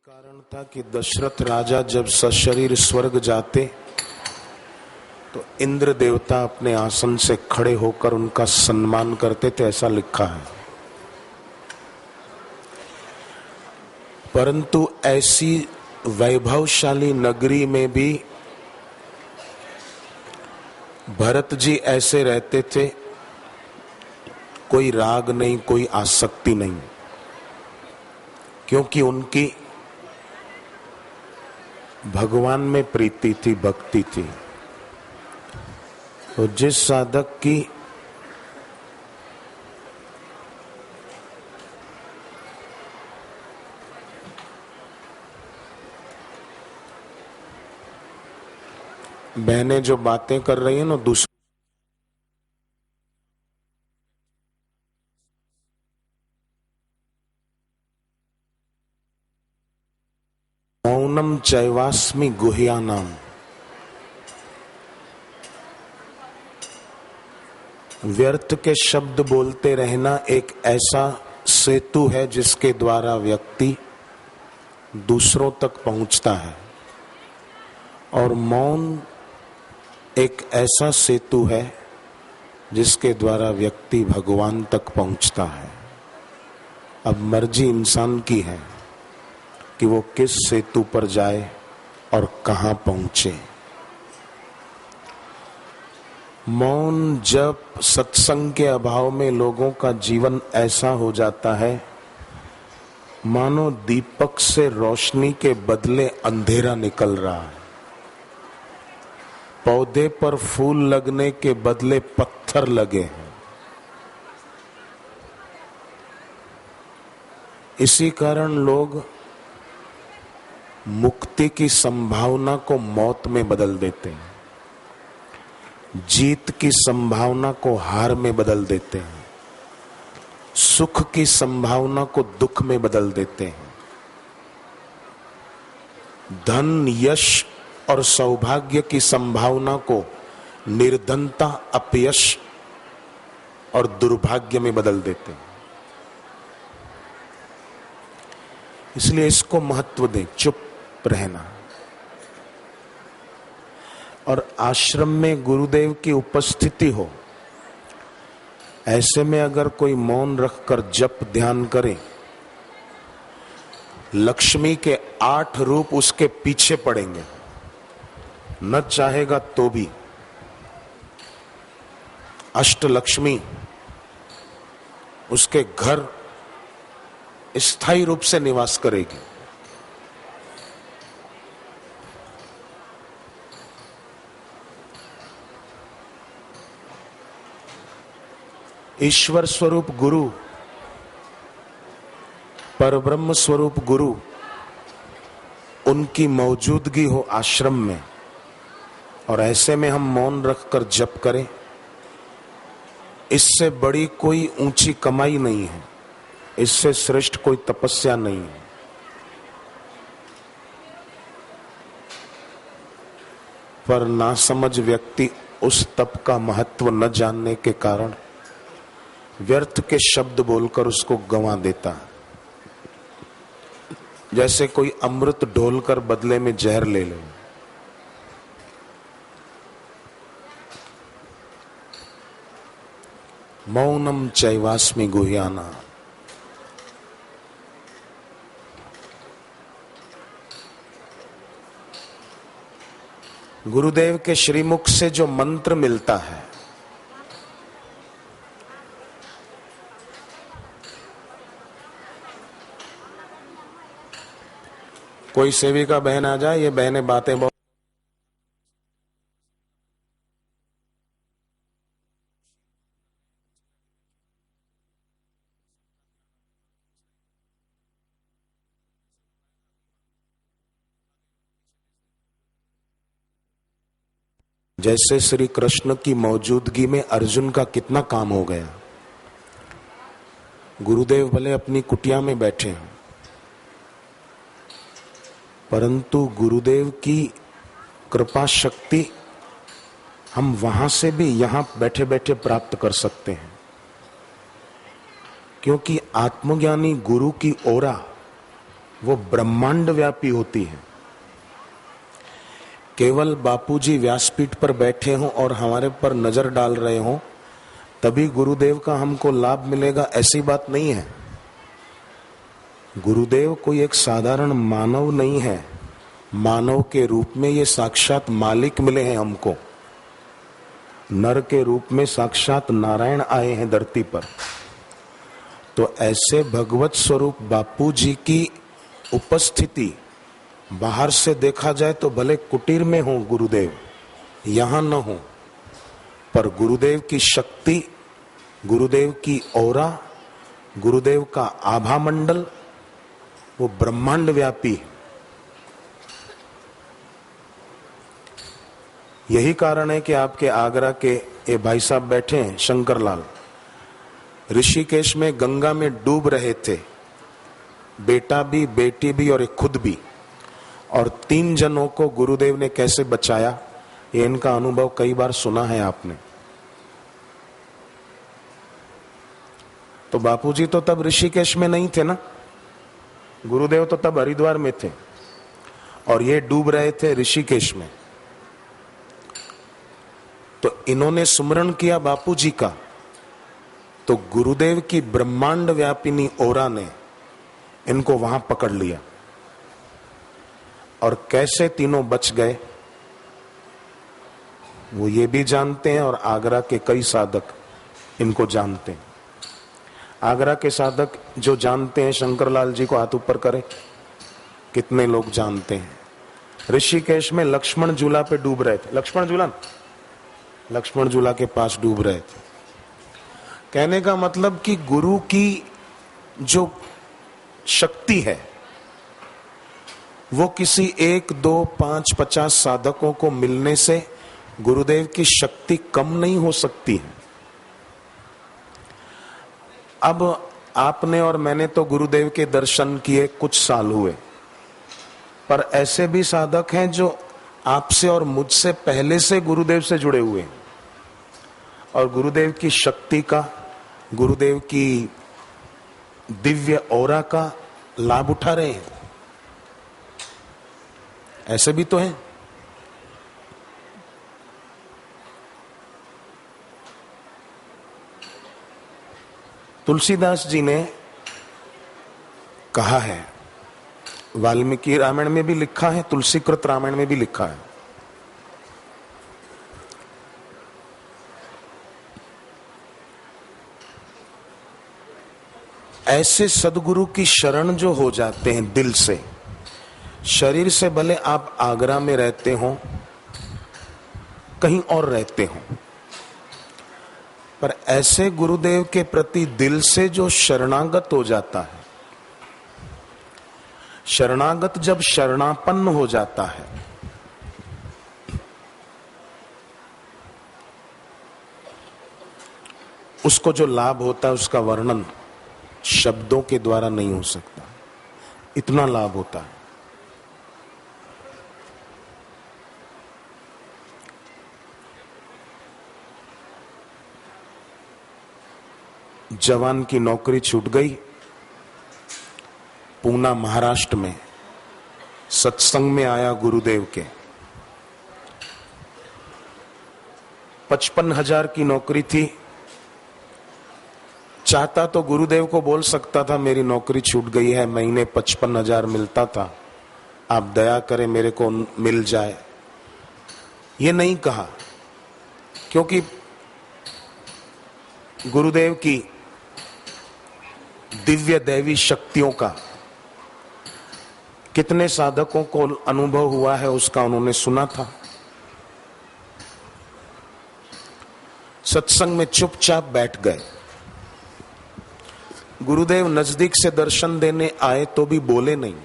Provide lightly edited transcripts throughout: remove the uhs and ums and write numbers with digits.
कारण था कि दशरथ राजा जब सशरीर स्वर्ग जाते तो इंद्र देवता अपने आसन से खड़े होकर उनका सम्मान करते थे, ऐसा लिखा है। परंतु ऐसी वैभवशाली नगरी में भी भरत जी ऐसे रहते थे, कोई राग नहीं, कोई आसक्ति नहीं, क्योंकि उनकी भगवान में प्रीति थी, भक्ति थी। तो जिस साधक की बहनें जो बातें कर रही है ना, दूसरी मौनम चैवास्मि गुह्यानाम, व्यर्थ के शब्द बोलते रहना एक ऐसा सेतु है जिसके द्वारा व्यक्ति दूसरों तक पहुंचता है, और मौन एक ऐसा सेतु है जिसके द्वारा व्यक्ति भगवान तक पहुंचता है। अब मर्जी इंसान की है कि वो किस सेतु पर जाए और कहां पहुंचे। मौन जब सत्संग के अभाव में लोगों का जीवन ऐसा हो जाता है मानो दीपक से रोशनी के बदले अंधेरा निकल रहा है, पौधे पर फूल लगने के बदले पत्थर लगे हैं। इसी कारण लोग मुक्ति की संभावना को मौत में बदल देते हैं, जीत की संभावना को हार में बदल देते हैं, सुख की संभावना को दुख में बदल देते हैं, धन, यश और सौभाग्य की संभावना को निर्धनता, अपयश और दुर्भाग्य में बदल देते हैं। इसलिए इसको महत्व दें, चुप रहना। और आश्रम में गुरुदेव की उपस्थिति हो, ऐसे में अगर कोई मौन रखकर जप ध्यान करे, लक्ष्मी के 8 रूप उसके पीछे पड़ेंगे, न चाहेगा तो भी। अष्ट लक्ष्मी उसके घर स्थायी रूप से निवास करेगी। ईश्वर स्वरूप गुरु, परब्रह्म स्वरूप गुरु, उनकी मौजूदगी हो आश्रम में, और ऐसे में हम मौन रखकर जप करें, इससे बड़ी कोई ऊंची कमाई नहीं है, इससे श्रेष्ठ कोई तपस्या नहीं है। पर नासमझ व्यक्ति उस तप का महत्व न जानने के कारण व्यर्थ के शब्द बोलकर उसको गंवा देता है। जैसे कोई अमृत ढोलकर बदले में जहर ले ले। मौनम चैवास्मि गुह्याना, गुरुदेव के श्रीमुख से जो मंत्र मिलता है, कोई सेविका बहन आ जाए, ये बहनें बातें बहुत जैसे श्री कृष्ण की मौजूदगी में अर्जुन का कितना काम हो गया। गुरुदेव भले अपनी कुटिया में बैठे हैं, परंतु गुरुदेव की कृपा शक्ति हम वहां से भी यहां बैठे बैठे प्राप्त कर सकते हैं, क्योंकि आत्मज्ञानी गुरु की ओरा वो ब्रह्मांड व्यापी होती है। केवल बापूजी व्यासपीठ पर बैठे हों और हमारे पर नजर डाल रहे हों तभी गुरुदेव का हमको लाभ मिलेगा, ऐसी बात नहीं है। गुरुदेव कोई एक साधारण मानव नहीं है, मानव के रूप में ये साक्षात मालिक मिले हैं हमको। नर के रूप में साक्षात नारायण आए हैं धरती पर। तो ऐसे भगवत स्वरूप बापूजी की उपस्थिति बाहर से देखा जाए तो भले कुटीर में हो गुरुदेव, यहां न हो, पर गुरुदेव की शक्ति, गुरुदेव की औरा, गुरुदेव का आभा मंडल वो ब्रह्मांड व्यापी। यही कारण है कि आपके आगरा के ये भाई साहब बैठे हैं शंकरलाल, ऋषिकेश में गंगा में डूब रहे थे, बेटा भी, बेटी भी और एक खुद भी, और 3 जनों को गुरुदेव ने कैसे बचाया, ये इनका अनुभव कई बार सुना है आपने। तो बापूजी तो तब ऋषिकेश में नहीं थे ना, गुरुदेव तो तब हरिद्वार में थे और ये डूब रहे थे ऋषिकेश में। तो इन्होंने सुमरण किया बापूजी का, तो गुरुदेव की ब्रह्मांड व्यापिनी ओरा ने इनको वहां पकड़ लिया। और कैसे तीनों बच गए वो ये भी जानते हैं और आगरा के कई साधक इनको जानते हैं। आगरा के साधक जो जानते हैं शंकरलाल जी को हाथ ऊपर करें, कितने लोग जानते हैं। ऋषिकेश में लक्ष्मण झूला पे डूब रहे थे, लक्ष्मण झूला के पास डूब रहे थे। कहने का मतलब कि गुरु की जो शक्ति है वो किसी 1, 2, 5, 50 साधकों को मिलने से गुरुदेव की शक्ति कम नहीं हो सकती है। अब आपने और मैंने तो गुरुदेव के दर्शन किए, कुछ साल हुए, पर ऐसे भी साधक हैं जो आपसे और मुझसे पहले से गुरुदेव से जुड़े हुए हैं और गुरुदेव की शक्ति का, गुरुदेव की दिव्य औरा का लाभ उठा रहे हैं। ऐसे भी तो हैं। तुलसीदास जी ने कहा है, वाल्मीकि रामायण में भी लिखा है, तुलसीकृत रामायण में भी लिखा है, ऐसे सदगुरु की शरण जो हो जाते हैं दिल से, शरीर से भले आप आगरा में रहते हो, कहीं और रहते हो, पर ऐसे गुरुदेव के प्रति दिल से जो शरणागत हो जाता है, शरणागत जब शरणापन्न हो जाता है, उसको जो लाभ होता है उसका वर्णन शब्दों के द्वारा नहीं हो सकता। इतना लाभ होता है। जवान की नौकरी छूट गई, पूना महाराष्ट्र में सत्संग में आया गुरुदेव के। 55,000 की नौकरी थी। चाहता तो गुरुदेव को बोल सकता था मेरी नौकरी छूट गई है, महीने 55,000 मिलता था, आप दया करें मेरे को मिल जाए। ये नहीं कहा, क्योंकि गुरुदेव की दिव्य दैवी शक्तियों का कितने साधकों को अनुभव हुआ है उसका उन्होंने सुना था। सत्संग में चुपचाप बैठ गए। गुरुदेव नजदीक से दर्शन देने आए तो भी बोले नहीं,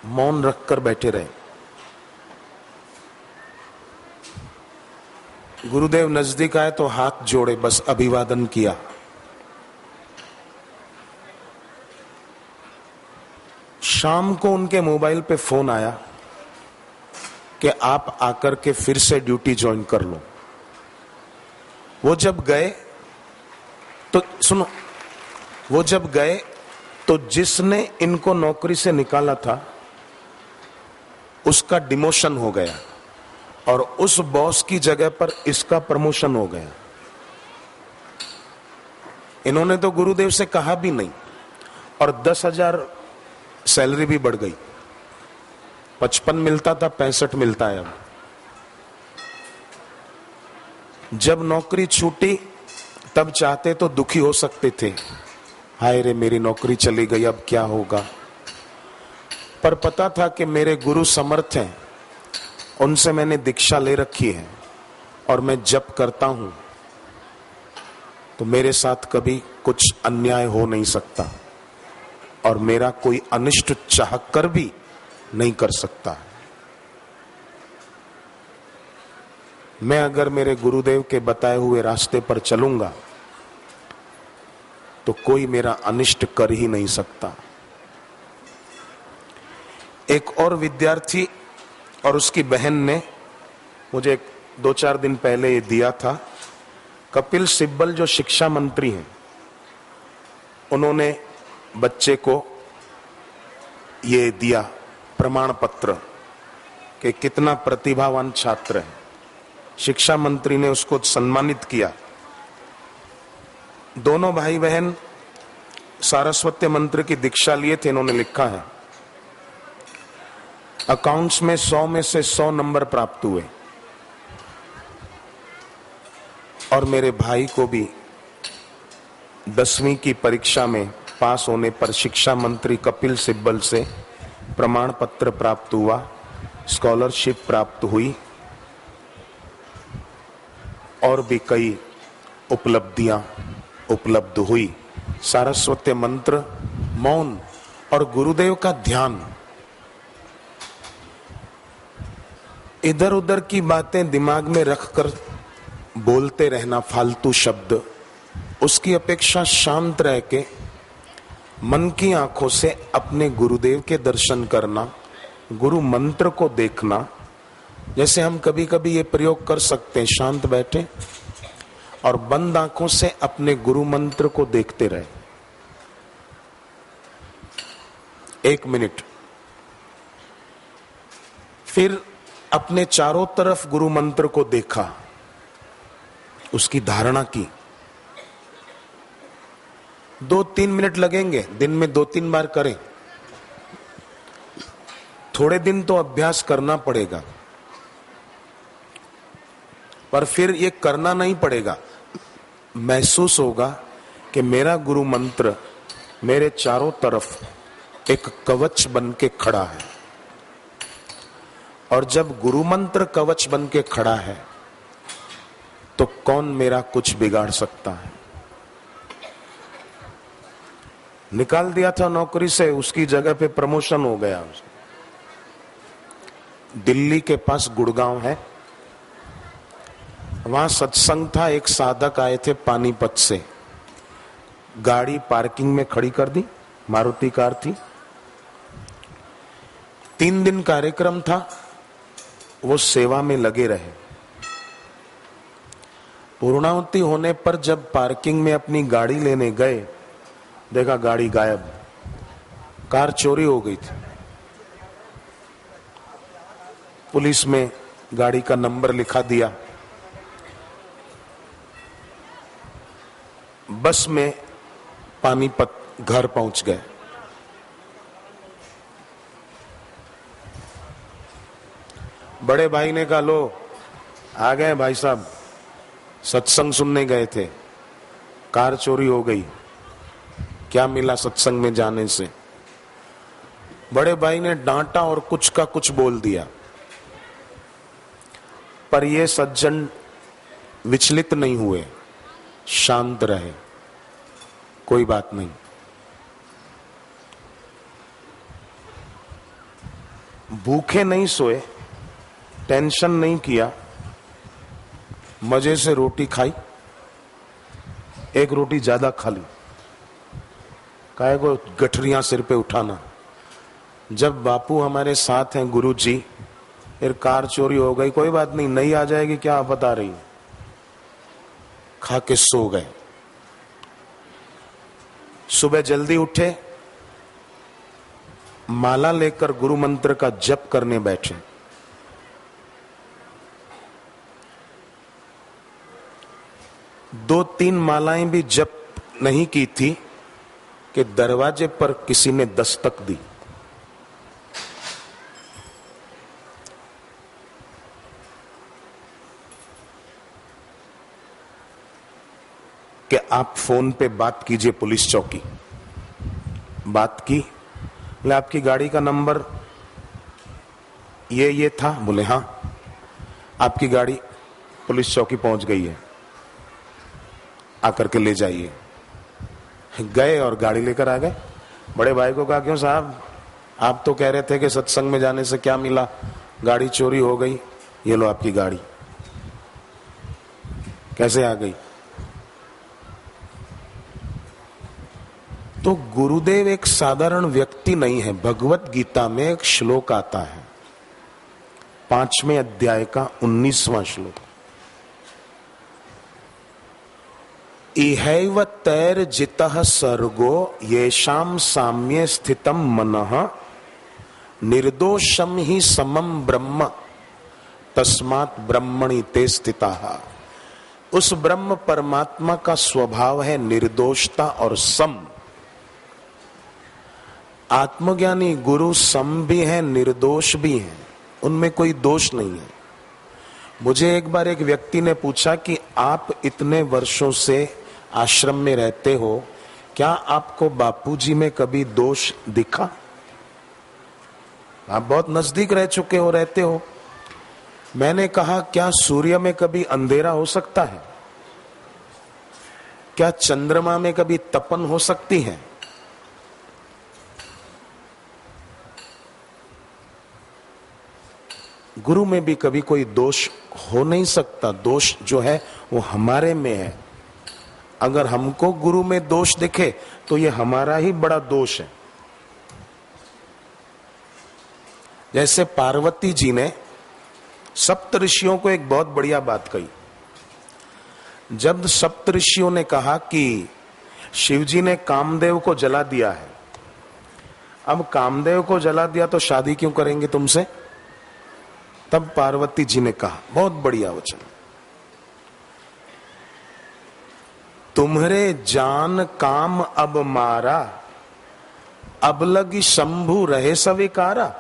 मौन रखकर बैठे रहे। गुरुदेव नजदीक आए तो हाथ जोड़े, बस अभिवादन किया। शाम को उनके मोबाइल पे फोन आया कि आप आकर के फिर से ड्यूटी ज्वाइन कर लो। वो जब गए तो सुनो, वो जब गए तो जिसने इनको नौकरी से निकाला था उसका डिमोशन हो गया और उस बॉस की जगह पर इसका प्रमोशन हो गया। इन्होंने तो गुरुदेव से कहा भी नहीं और 10,000 सैलरी भी बढ़ गई। 55 मिलता था, 65 मिलता है अब। जब नौकरी छूटी तब चाहते तो दुखी हो सकते थे, हाय रे मेरी नौकरी चली गई, अब क्या होगा। पर पता था कि मेरे गुरु समर्थ हैं, उनसे मैंने दीक्षा ले रखी है और मैं जप करता हूं तो मेरे साथ कभी कुछ अन्याय हो नहीं सकता और मेरा कोई अनिष्ट चाह कर भी नहीं कर सकता। मैं अगर मेरे गुरुदेव के बताए हुए रास्ते पर चलूंगा तो कोई मेरा अनिष्ट कर ही नहीं सकता। एक और विद्यार्थी और उसकी बहन ने मुझे 2-4 दिन पहले ये दिया था। कपिल सिब्बल जो शिक्षा मंत्री हैं, उन्होंने बच्चे को ये दिया प्रमाण पत्र कि कितना प्रतिभावान छात्र है। शिक्षा मंत्री ने उसको सम्मानित किया। दोनों भाई बहन सारस्वत मंत्र की दीक्षा लिए थे। इन्होंने लिखा है अकाउंट्स में 100 में से 100 नंबर प्राप्त हुए और मेरे भाई को भी 10वीं की परीक्षा में पास होने पर शिक्षा मंत्री कपिल सिब्बल से प्रमाण पत्र प्राप्त हुआ, स्कॉलरशिप प्राप्त हुई और भी कई उपलब्धियां उपलब्ध हुई। सारस्वत मंत्र, मौन और गुरुदेव का ध्यान, इधर उधर की बातें दिमाग में रखकर बोलते रहना फालतू शब्द, उसकी अपेक्षा शांत रह के मन की आंखों से अपने गुरुदेव के दर्शन करना, गुरु मंत्र को देखना। जैसे हम कभी कभी ये प्रयोग कर सकते हैं, शांत बैठे और बंद आंखों से अपने गुरु मंत्र को देखते रहे 1 मिनट, फिर अपने चारों तरफ गुरु मंत्र को देखा, उसकी धारणा की। 2-3 मिनट लगेंगे, दिन में 2-3 बार करें। थोड़े दिन तो अभ्यास करना पड़ेगा, पर फिर ये करना नहीं पड़ेगा। महसूस होगा कि मेरा गुरु मंत्र मेरे चारों तरफ एक कवच बन के खड़ा है और जब गुरु मंत्र कवच बन के खड़ा है तो कौन मेरा कुछ बिगाड़ सकता है। निकाल दिया था नौकरी से, उसकी जगह पे प्रमोशन हो गया। दिल्ली के पास गुड़गांव है, वहां सत्संग था। एक साधक आए थे पानीपत से, गाड़ी पार्किंग में खड़ी कर दी, मारुति कार थी। 3 दिन कार्यक्रम था, वो सेवा में लगे रहे। पूर्णाहुति होने पर जब पार्किंग में अपनी गाड़ी लेने गए, देखा गाड़ी गायब, कार चोरी हो गई थी। पुलिस में गाड़ी का नंबर लिखा दिया, बस में पानीपत घर पहुंच गए। बड़े भाई ने कहा, लो आ गए भाई साहब, सत्संग सुनने गए थे, कार चोरी हो गई, क्या मिला सत्संग में जाने से। बड़े भाई ने डांटा और कुछ का कुछ बोल दिया, पर ये सज्जन विचलित नहीं हुए, शांत रहे, कोई बात नहीं। भूखे नहीं सोए, टेंशन नहीं किया, मजे से रोटी खाई, एक रोटी ज्यादा खा ली, काहे को गठरियां सिर पे उठाना। जब बापू हमारे साथ हैं, गुरु जी, फिर कार चोरी हो गई, कोई बात नहीं, नई आ जाएगी, क्या बता रही, खा के सो गए। सुबह जल्दी उठे, माला लेकर गुरु मंत्र का जप करने बैठे, दो तीन मालाएं भी जप नहीं की थी कि दरवाजे पर किसी ने दस्तक दी। कि आप फोन पे बात कीजिए पुलिस चौकी। बात की, बोले आपकी गाड़ी का नंबर ये था। बोले हाँ, आपकी गाड़ी पुलिस चौकी पहुंच गई है, आकर के ले जाइए। गए और गाड़ी लेकर आ गए। बड़े भाई को कहा, क्यों साहब, आप तो कह रहे थे कि सत्संग में जाने से क्या मिला, गाड़ी चोरी हो गई, ये लो आपकी गाड़ी। कैसे आ गई? तो गुरुदेव एक साधारण व्यक्ति नहीं है। भगवत गीता में एक श्लोक आता है, 5वें अध्याय का 19वां श्लोक, इहैव तैर्जितः सर्गो येषां साम्ये स्थितं मनः निर्दोषं हि समं ब्रह्म तस्मात् ब्रह्मणि ते स्थिताः। उस ब्रह्म परमात्मा का स्वभाव है निर्दोषता और सम। आत्मज्ञानी गुरु सम भी है, निर्दोष भी है, उनमें कोई दोष नहीं है। मुझे एक बार एक व्यक्ति ने पूछा कि आप इतने वर्षों से आश्रम में रहते हो, क्या आपको बापूजी में कभी दोष दिखा? आप बहुत नजदीक रह चुके हो, रहते हो। मैंने कहा, क्या सूर्य में कभी अंधेरा हो सकता है? क्या चंद्रमा में कभी तपन हो सकती है? गुरु में भी कभी कोई दोष हो नहीं सकता। दोष जो है वो हमारे में है। अगर हमको गुरु में दोष दिखे तो ये हमारा ही बड़ा दोष है। जैसे पार्वती जी ने सप्तऋषियों को एक बहुत बढ़िया बात कही। जब सप्तऋषियों ने कहा कि शिव जी ने कामदेव को जला दिया है, अब कामदेव को जला दिया तो शादी क्यों करेंगे तुमसे? तब पार्वती जी ने कहा, बहुत बढ़िया वचन, तुम्हारे जान काम अब मारा, अब लगी शंभु रहे सविकारा।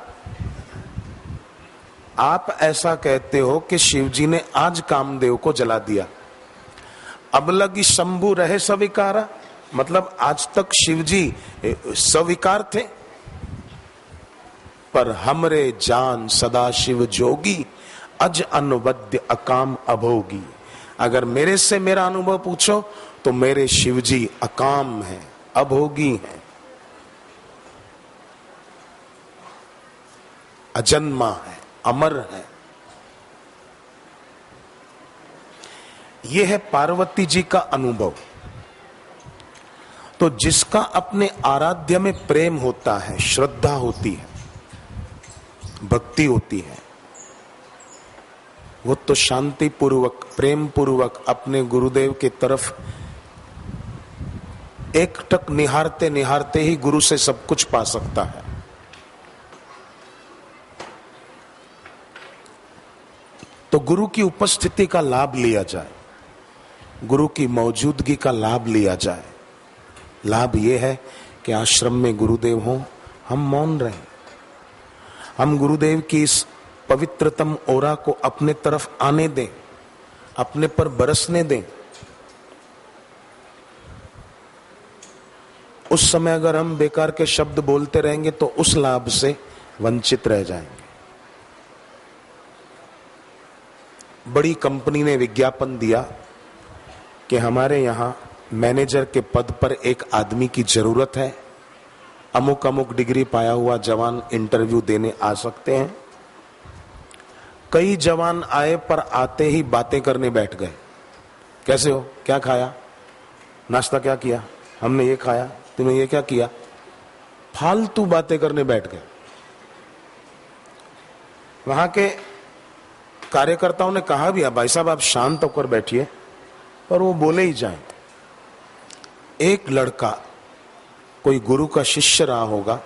आप ऐसा कहते हो कि शिव जी ने आज कामदेव को जला दिया, अब लगी शंभु रहे सविकारा, मतलब आज तक शिव जी सविकार थे। पर हमरे जान सदा शिव जोगी, अज अनवद्य अकाम अभोगी। अगर मेरे से मेरा अनुभव पूछो तो मेरे शिव जी अकाम हैं, अभोगी हैं, अजन्मा है, अमर है। यह है पार्वती जी का अनुभव। तो जिसका अपने आराध्य में प्रेम होता है, श्रद्धा होती है, भक्ति होती है, वो तो शांति पूर्वक, प्रेम पूर्वक अपने गुरुदेव की तरफ एकटक निहारते निहारते ही गुरु से सब कुछ पा सकता है। तो गुरु की उपस्थिति का लाभ लिया जाए, गुरु की मौजूदगी का लाभ लिया जाए। लाभ यह है कि आश्रम में गुरुदेव हों, हम मौन रहें, हम गुरुदेव की इस पवित्रतम ओरा को अपने तरफ आने दें, अपने पर बरसने दें। उस समय अगर हम बेकार के शब्द बोलते रहेंगे तो उस लाभ से वंचित रह जाएंगे। बड़ी कंपनी ने विज्ञापन दिया कि हमारे यहां मैनेजर के पद पर एक आदमी की जरूरत है, अमुक अमुक डिग्री पाया हुआ जवान इंटरव्यू देने आ सकते हैं। कई जवान आए, पर आते ही बातें करने बैठ गए। कैसे हो, क्या खाया, नाश्ता क्या किया, हमने ये खाया, तुमने ये क्या किया, फालतू बातें करने बैठ गए। वहां के कार्यकर्ताओं ने कहा भी, भाई साहब आप शांत होकर बैठिए, पर वो बोले ही जाएं। एक लड़का कोई गुरु का शिष्य रहा होगा,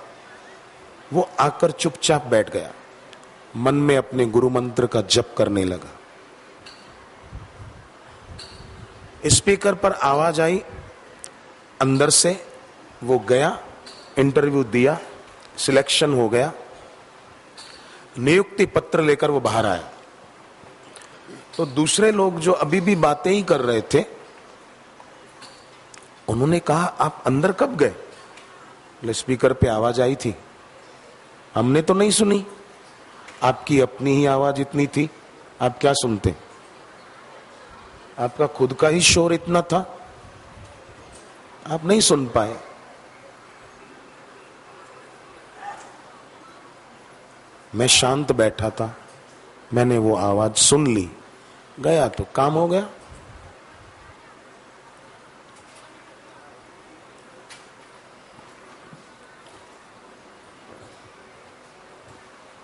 वो आकर चुपचाप बैठ गया, मन में अपने गुरु मंत्र का जप करने लगा। स्पीकर पर आवाज आई अंदर से, वो गया, इंटरव्यू दिया, सिलेक्शन हो गया, नियुक्ति पत्र लेकर वो बाहर आया। तो दूसरे लोग जो अभी भी बातें ही कर रहे थे, उन्होंने कहा आप अंदर कब गए? स्पीकर पे आवाज आई थी, हमने तो नहीं सुनी, आपकी अपनी ही आवाज इतनी थी, आप क्या सुनते? आपका खुद का ही शोर इतना था, आप नहीं सुन पाए। मैं शांत बैठा था, मैंने वो आवाज सुन ली, गया तो काम हो गया।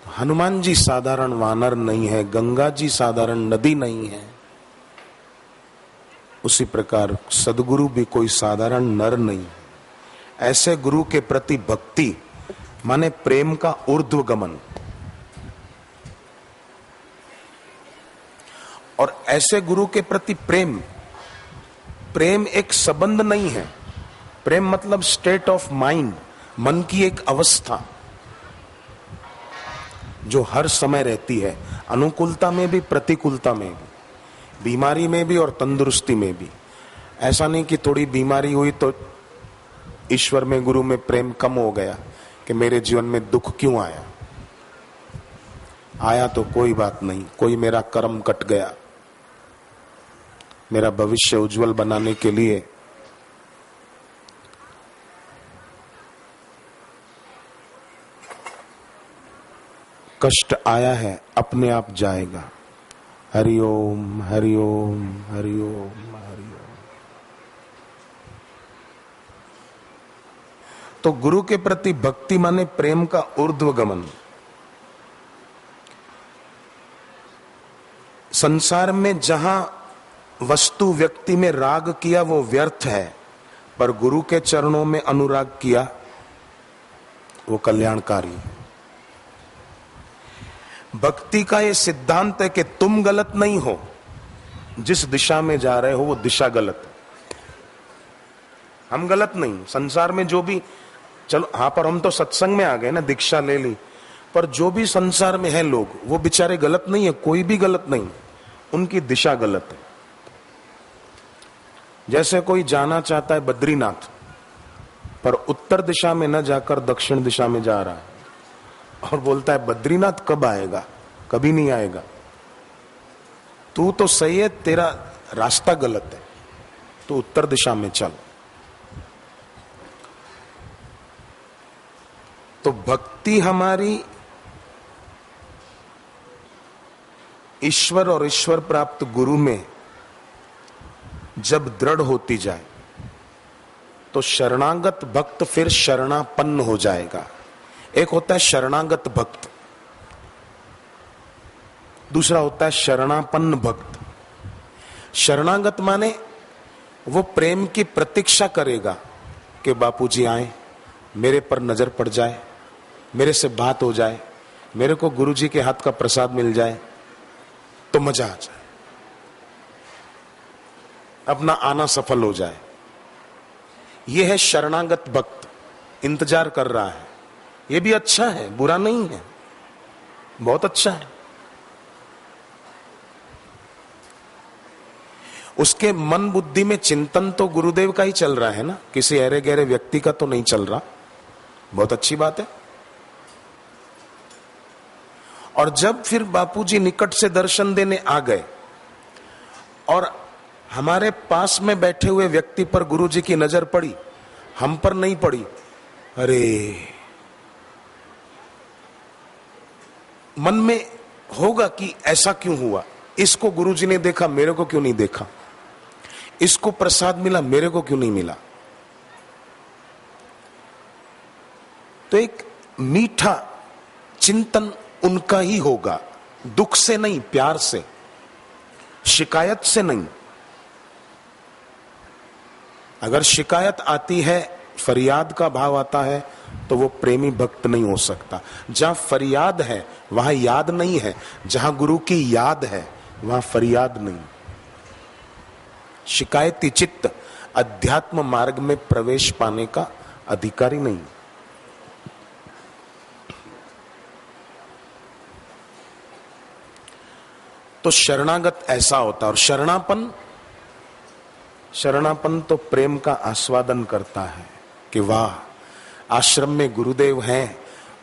हनुमान जी साधारण वानर नहीं है, गंगा जी साधारण नदी नहीं है, उसी प्रकार सदगुरु भी कोई साधारण नर नहीं। ऐसे गुरु के प्रति भक्ति माने प्रेम का ऊर्ध्वगमन, और ऐसे गुरु के प्रति प्रेम एक संबंध नहीं है। प्रेम मतलब स्टेट ऑफ माइंड, मन की एक अवस्था जो हर समय रहती है, अनुकूलता में भी, प्रतिकूलता में भी, बीमारी में भी और तंदुरुस्ती में भी। ऐसा नहीं कि थोड़ी बीमारी हुई तो ईश्वर में, गुरु में प्रेम कम हो गया कि मेरे जीवन में दुख क्यों आया। आया तो कोई बात नहीं, कोई मेरा कर्म कट गया, मेरा भविष्य उज्जवल बनाने के लिए कष्ट आया है, अपने आप जाएगा। हरिओम हरिओम हरिओम हरिओम। तो गुरु के प्रति भक्ति माने प्रेम का ऊर्ध्वगमन। संसार में जहां वस्तु व्यक्ति में राग किया वो व्यर्थ है, पर गुरु के चरणों में अनुराग किया वो कल्याणकारी। भक्ति का ये सिद्धांत है कि तुम गलत नहीं हो, जिस दिशा में जा रहे हो वो दिशा गलत है। हम गलत नहीं, संसार में जो भी, चलो हाँ, पर हम तो सत्संग में आ गए ना, दीक्षा ले ली, पर जो भी संसार में है लोग, वो बेचारे गलत नहीं है, कोई भी गलत नहीं, उनकी दिशा गलत है। जैसे कोई जाना चाहता है बद्रीनाथ, पर उत्तर दिशा में न जाकर दक्षिण दिशा में जा रहा है और बोलता है बद्रीनाथ कब आएगा? कभी नहीं आएगा। तू तो सही है, तेरा रास्ता गलत है, तू उत्तर दिशा में चल। तो भक्ति हमारी ईश्वर और ईश्वर प्राप्त गुरु में जब दृढ़ होती जाए तो शरणागत भक्त फिर शरणापन्न हो जाएगा। एक होता है शरणागत भक्त, दूसरा होता है शरणापन्न भक्त। शरणागत माने वो प्रेम की प्रतीक्षा करेगा कि बापूजी आए, मेरे पर नजर पड़ जाए, मेरे से बात हो जाए, मेरे को गुरुजी के हाथ का प्रसाद मिल जाए तो मजा आ जाए, अपना आना सफल हो जाए। यह है शरणागत भक्त, इंतजार कर रहा है। यह भी अच्छा है, बुरा नहीं है, बहुत अच्छा है। उसके मन बुद्धि में चिंतन तो गुरुदेव का ही चल रहा है ना, किसी अरे गहरे व्यक्ति का तो नहीं चल रहा। बहुत अच्छी बात है। और जब फिर बापूजी निकट से दर्शन देने आ गए और हमारे पास में बैठे हुए व्यक्ति पर गुरुजी की नजर पड़ी, हम पर नहीं पड़ी, अरे मन में होगा कि ऐसा क्यों हुआ, इसको गुरुजी ने देखा, मेरे को क्यों नहीं देखा, इसको प्रसाद मिला, मेरे को क्यों नहीं मिला। तो एक मीठा चिंतन उनका ही होगा, दुख से नहीं, प्यार से, शिकायत से नहीं। अगर शिकायत आती है, फरियाद का भाव आता है, तो वो प्रेमी भक्त नहीं हो सकता। जहां फरियाद है वहां याद नहीं है, जहां गुरु की याद है वहां फरियाद नहीं। शिकायती चित्त अध्यात्म मार्ग में प्रवेश पाने का अधिकारी नहीं। तो शरणागत ऐसा होता है। और शरणापन तो प्रेम का आस्वादन करता है कि वाह, आश्रम में गुरुदेव हैं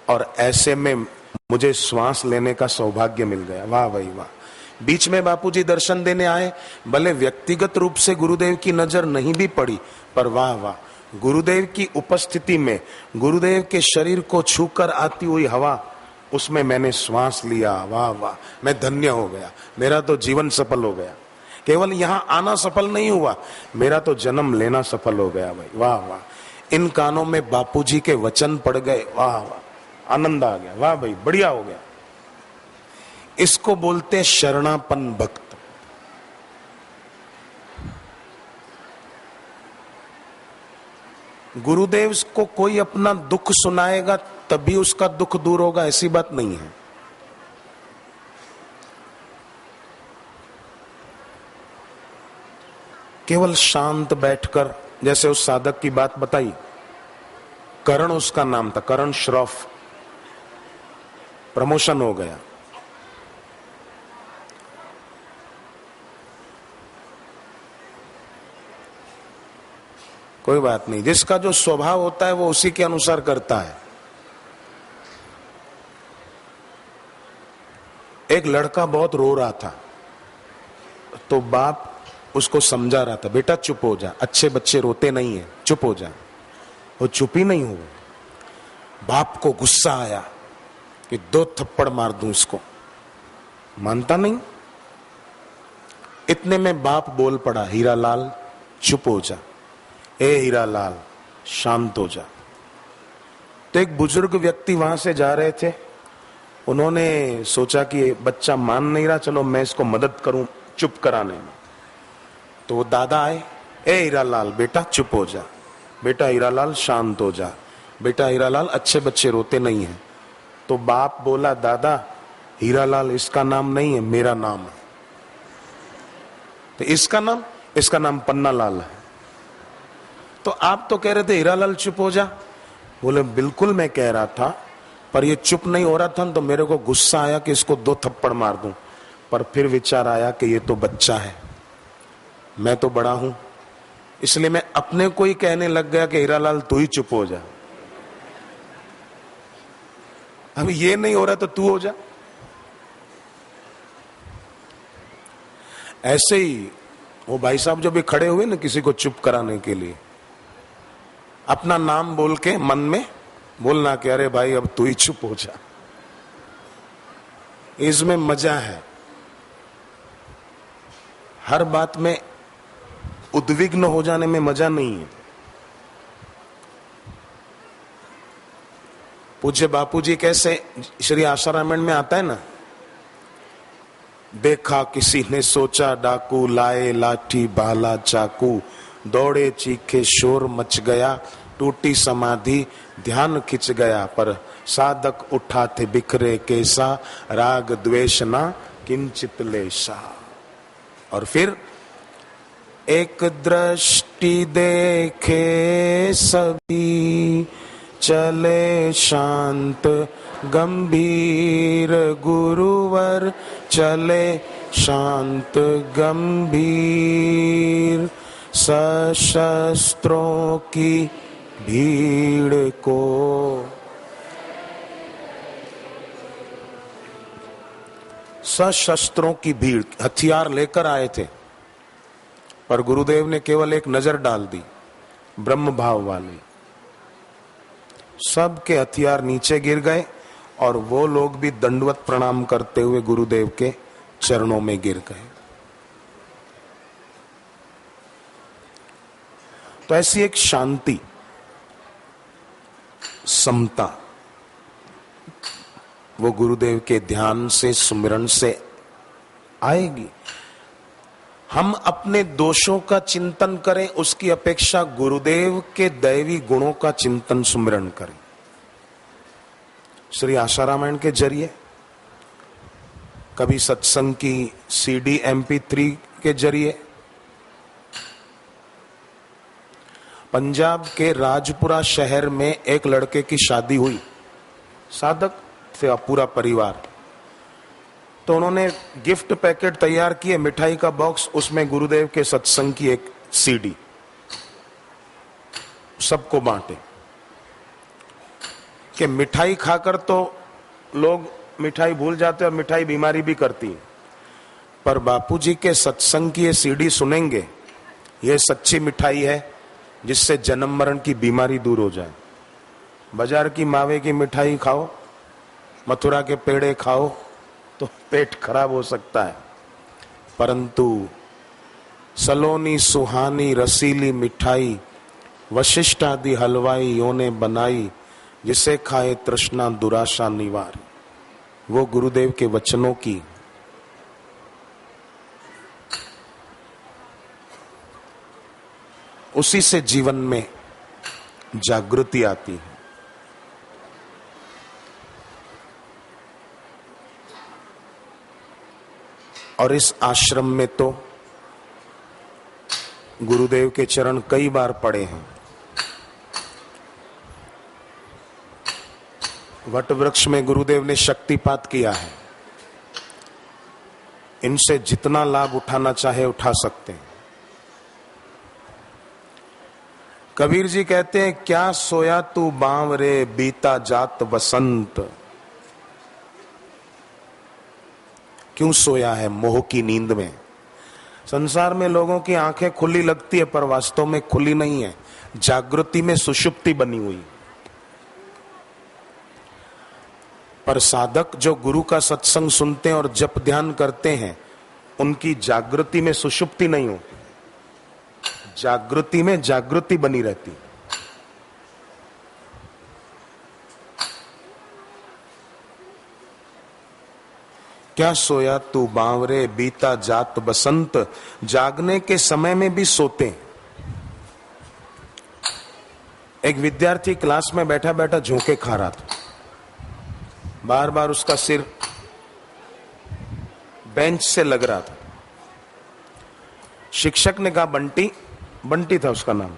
और ऐसे में मुझे श्वास लेने का सौभाग्य मिल गया। वाह भाई वाह। बीच में बापूजी दर्शन देने आए, भले व्यक्तिगत रूप से गुरुदेव की नजर नहीं भी पड़ी, पर वाह वाह, गुरुदेव की उपस्थिति में गुरुदेव के शरीर को छूकर आती हुई हवा, उसमें मैंने श्वास लिया। वाह वाह, मैं धन्य हो गया, मेरा तो जीवन सफल हो गया। केवल यहां आना सफल नहीं हुआ, मेरा तो जन्म लेना सफल हो गया भाई। वाह वाह, इन कानों में बापूजी के वचन पड़ गए। वाह वाह, आनंद आ गया। वाह भाई, बढ़िया हो गया। इसको बोलते शरणापन भक्त। गुरुदेव को कोई अपना दुख सुनाएगा तभी उसका दुख दूर होगा, ऐसी बात नहीं है। केवल शांत बैठकर, जैसे उस साधक की बात बताई, करण उसका नाम था, करण श्रॉफ, प्रमोशन हो गया। कोई बात नहीं, जिसका जो स्वभाव होता है वो उसी के अनुसार करता है। एक लड़का बहुत रो रहा था, तो बाप उसको समझा रहा था, बेटा चुप हो जा, अच्छे बच्चे रोते नहीं है, चुप हो जा। वो चुप ही नहीं हुआ। बाप को गुस्सा आया कि 2 थप्पड़ मार दूं इसको, मानता नहीं। इतने में बाप बोल पड़ा, हीरालाल चुप हो जा, ए हीरालाल शांत हो जा। तो एक बुजुर्ग व्यक्ति वहां से जा रहे थे, उन्होंने सोचा कि बच्चा मान नहीं रहा, चलो मैं इसको मदद करूं चुप कराने में। तो वो दादा आए, ए हीरालाल बेटा चुप हो जा, बेटा हीरालाल शांत हो जा, बेटा हीरालाल अच्छे बच्चे रोते नहीं हैं। तो बाप बोला, दादा हीरालाल इसका नाम नहीं है, मेरा नाम है। तो इसका नाम पन्नालाल है। तो आप तो कह रहे थे हीरालाल चुप हो जा। बोले बिल्कुल मैं कह रहा था, पर ये चुप नहीं हो रहा था, तो मेरे को गुस्सा आया कि इसको 2 थप्पड़ मार दूं। पर फिर विचार आया कि ये तो बच्चा है, मैं तो बड़ा हूं, इसलिए मैं अपने को ही कहने लग गया कि हीरालाल तू ही चुप हो जा। अब ये नहीं हो रहा तो तू हो जा। ऐसे ही वो भाई साहब जो भी खड़े हुए ना किसी को चुप कराने के लिए, अपना नाम बोल के मन में बोलना कि अरे भाई अब तू ही चुप हो जा। इसमें मजा है। हर बात में उद्विग्न हो जाने में मजा नहीं है। पूज्य बापूजी कैसे श्री आशारामण में आता है ना, देखा किसी ने सोचा डाकू, लाए लाठी भाला चाकू, दौड़े चीखे शोर मच गया, टूटी समाधि ध्यान खिंच गया, पर साधक उठा थे बिखरे कैसा, राग द्वेष ना किंचित लेसा। और फिर एक दृष्टि देखे सभी, चले शांत गंभीर, गुरुवर चले शांत गंभीर, सशस्त्रों की भीड़ को सशस्त्रों की भीड़, हथियार लेकर आए थे, पर गुरुदेव ने केवल एक नजर डाल दी ब्रह्म भाव वाली, सबके हथियार नीचे गिर गए और वो लोग भी दंडवत प्रणाम करते हुए गुरुदेव के चरणों में गिर गए। तो ऐसी एक शांति, समता, वो गुरुदेव के ध्यान से, सुमिरन से आएगी। हम अपने दोषों का चिंतन करें उसकी अपेक्षा गुरुदेव के दैवी गुणों का चिंतन सुमिरन करें। श्री आशा रामायण के जरिए, कभी सत्संग की CD MP3 के जरिए। पंजाब के राजपुरा शहर में एक लड़के की शादी हुई, साधक थे पूरा परिवार। तो उन्होंने गिफ्ट पैकेट तैयार किए, मिठाई का बॉक्स, उसमें गुरुदेव के सत्संग की एक CD, सबको बांटे। कि मिठाई खाकर तो लोग मिठाई भूल जाते और मिठाई बीमारी भी करती है, पर बापूजी के सत्संग की ये CD सुनेंगे, ये सच्ची मिठाई है जिससे जन्म मरण की बीमारी दूर हो जाए। बाजार की मावे की मिठाई खाओ, मथुरा के पेड़े खाओ तो पेट खराब हो सकता है, परंतु सलोनी सुहानी रसीली मिठाई वशिष्ठ आदि हलवाइयों ने बनाई, जिसे खाए तृष्णा दुराशा निवार, वो गुरुदेव के वचनों की। उसी से जीवन में जागृति आती है। और इस आश्रम में तो गुरुदेव के चरण कई बार पड़े हैं। वट वृक्ष में गुरुदेव ने शक्तिपात किया है, इनसे जितना लाभ उठाना चाहे उठा सकते हैं। कबीर जी कहते हैं, क्या सोया तू बांवरे बीता जात बसंत। क्यों सोया है? मोह की नींद में। संसार में लोगों की आंखें खुली लगती है, पर वास्तव में खुली नहीं है, जागृति में सुषुप्ति बनी हुई। पर साधक जो गुरु का सत्संग सुनते हैं और जप ध्यान करते हैं, उनकी जागृति में सुषुप्ति नहीं होती, जागृति में जागृति बनी रहती। क्या सोया तू बांवरे बीता जात बसंत। जागने के समय में भी सोते हैं। एक विद्यार्थी क्लास में बैठा बैठा झोंके खा रहा था, बार बार उसका सिर बेंच से लग रहा था। शिक्षक ने कहा, बंटी, बंटी था उसका नाम,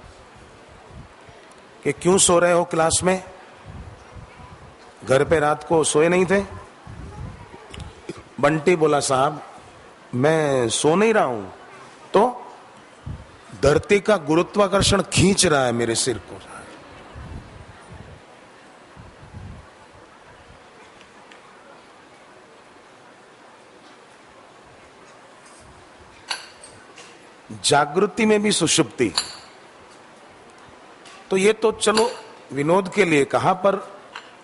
कि क्यों सो रहे हो क्लास में? घर पे रात को सोए नहीं थे? बंटी बोला, साहब मैं सो नहीं रहा हूं, तो धरती का गुरुत्वाकर्षण खींच रहा है मेरे सिर को। जागृति में भी सुषुप्ति। तो ये तो चलो विनोद के लिए कहा, पर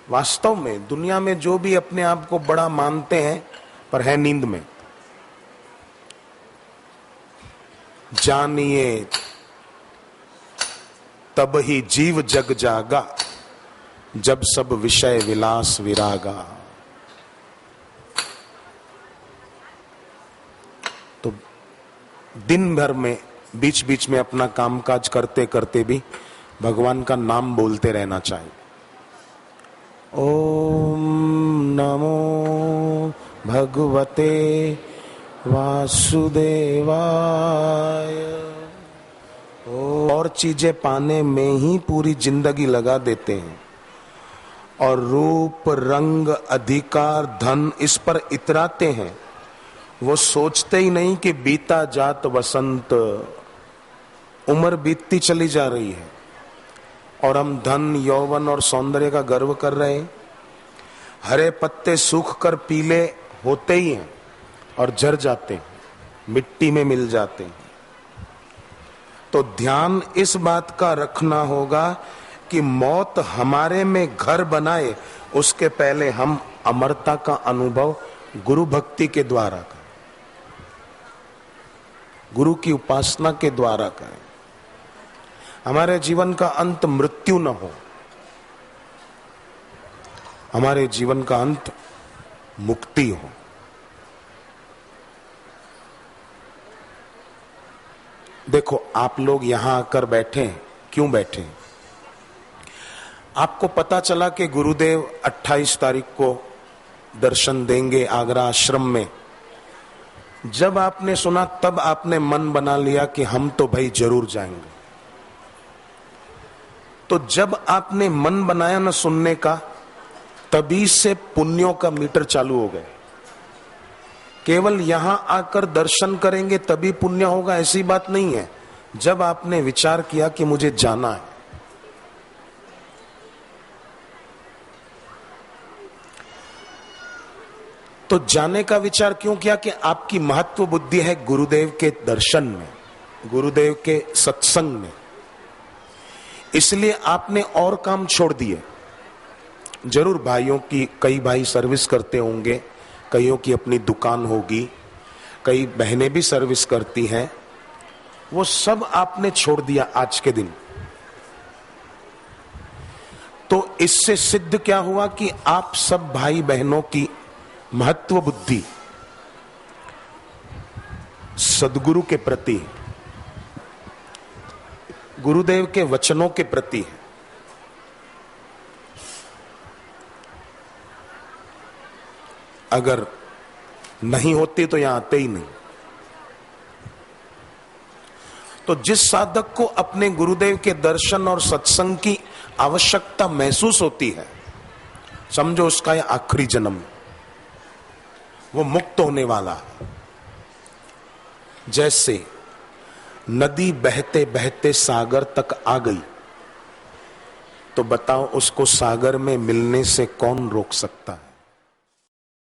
वास्तव में दुनिया में जो भी अपने आप को बड़ा मानते हैं, पर है नींद में। जानिए तब ही जीव जग जागा, जब सब विषय विलास विरागा। तो दिन भर में बीच बीच में अपना कामकाज करते करते भी भगवान का नाम बोलते रहना चाहिए। ओम नमो भगवते वासुदेवाय। और चीजें पाने में ही पूरी जिंदगी लगा देते हैं, और रूप रंग अधिकार धन इस पर इतराते हैं। वो सोचते ही नहीं कि बीता जात वसंत, उम्र बीतती चली जा रही है और हम धन यौवन और सौंदर्य का गर्व कर रहे हैं। हरे पत्ते सूख कर पीले होते ही हैं और झड़ जाते हैं, मिट्टी में मिल जाते हैं। तो ध्यान इस बात का रखना होगा कि मौत हमारे में घर बनाए, उसके पहले हम अमरता का अनुभव गुरु भक्ति के द्वारा करें, गुरु की उपासना के द्वारा करें। हमारे जीवन का अंत मृत्यु न हो, हमारे जीवन का अंत मुक्ति हो। देखो, आप लोग यहां आकर बैठे हैं, क्यों बैठे हैं? आपको पता चला कि गुरुदेव 28 तारीख को दर्शन देंगे आगरा आश्रम में। जब आपने सुना तब आपने मन बना लिया कि हम तो भाई जरूर जाएंगे। तो जब आपने मन बनाया ना सुनने का, तभी से पुण्यों का मीटर चालू हो गया। केवल यहां आकर दर्शन करेंगे तभी पुण्य होगा ऐसी बात नहीं है। जब आपने विचार किया कि मुझे जाना है, तो जाने का विचार क्यों किया कि आपकी महत्व बुद्धि है गुरुदेव के दर्शन में, गुरुदेव के सत्संग में। इसलिए आपने और काम छोड़ दिए। जरूर भाइयों की, कई भाई सर्विस करते होंगे, कईयों की अपनी दुकान होगी, कई बहनें भी सर्विस करती हैं, वो सब आपने छोड़ दिया आज के दिन। तो इससे सिद्ध क्या हुआ कि आप सब भाई बहनों की महत्व बुद्धि सद्गुरु के प्रति, गुरुदेव के वचनों के प्रति है। अगर नहीं होती तो यहां आते ही नहीं। तो जिस साधक को अपने गुरुदेव के दर्शन और सत्संग की आवश्यकता महसूस होती है, समझो उसका यह आखिरी जन्म, वो मुक्त होने वाला है। जैसे नदी बहते बहते सागर तक आ गई, तो बताओ उसको सागर में मिलने से कौन रोक सकता है?